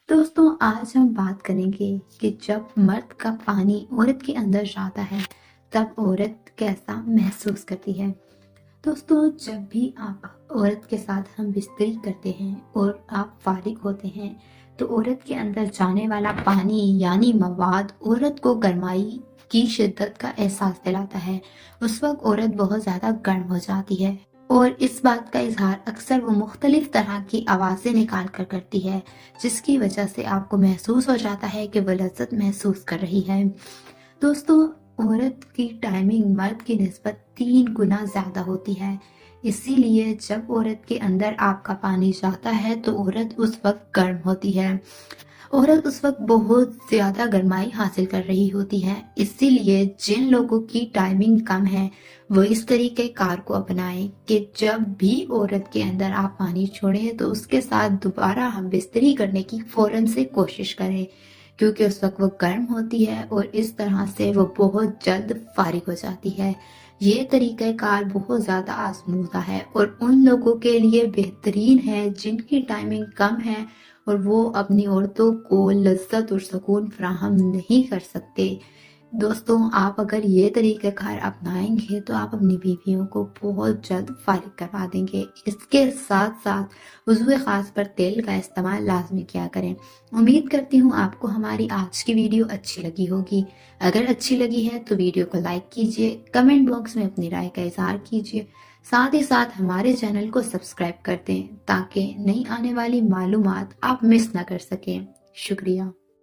दोस्तों आज हम बात करेंगे कि जब मर्द का पानी औरत के अंदर जाता है तब औरत कैसा महसूस करती है। दोस्तों जब भी आप औरत के साथ हम बिस्तरी करते हैं और आप फारिग होते हैं तो औरत के अंदर जाने वाला पानी यानी मवाद औरत को गर्माई की शिद्दत का एहसास दिलाता है। उस वक्त औरत बहुत ज़्यादा गर्म हो जाती है और इस बात का इजहार अक्सर वो मुख्तलिफ तरह की आवाज़ें निकाल कर करती है, जिसकी वजह से आपको महसूस हो जाता है कि वो लज्जत महसूस कर रही है। दोस्तों औरत की टाइमिंग मर्द की निस्बत 3 गुना ज़्यादा होती है, इसीलिए जब औरत के अंदर आपका पानी जाता है तो औरत उस वक्त गर्म होती है। औरत उस वक्त बहुत ज़्यादा गर्माई हासिल कर रही होती है, इसीलिए जिन लोगों की टाइमिंग कम है वो इस तरीके कार को अपनाएं कि जब भी औरत के अंदर आप पानी छोड़ें तो उसके साथ दोबारा हम बिस्तरी करने की फौरन से कोशिश करें, क्योंकि उस वक्त वो गर्म होती है और इस तरह से वो बहुत जल्द फारिग हो जाती है। ये तरीक़ा कार बहुत ज़्यादा आजमूदा है और उन लोगों के लिए बेहतरीन है जिनकी टाइमिंग कम है और वो अपनी औरतों को लज्जत और सुकून फराहम नहीं कर सकते। दोस्तों आप अगर ये तरीक़ाकार अपनाएंगे तो आप अपनी बीवियों को बहुत जल्द फारिग करवा देंगे। इसके साथ साथ वज़ू ख़ास पर तेल का इस्तेमाल लाजमी किया करें। उम्मीद करती हूँ आपको हमारी आज की वीडियो अच्छी लगी होगी। अगर अच्छी लगी है तो वीडियो को लाइक कीजिए, कमेंट बॉक्स में अपनी राय का इजहार कीजिए, साथ ही साथ हमारे चैनल को सब्सक्राइब कर दें ताकि नई आने वाली मालूमात आप मिस ना कर सकें। शुक्रिया।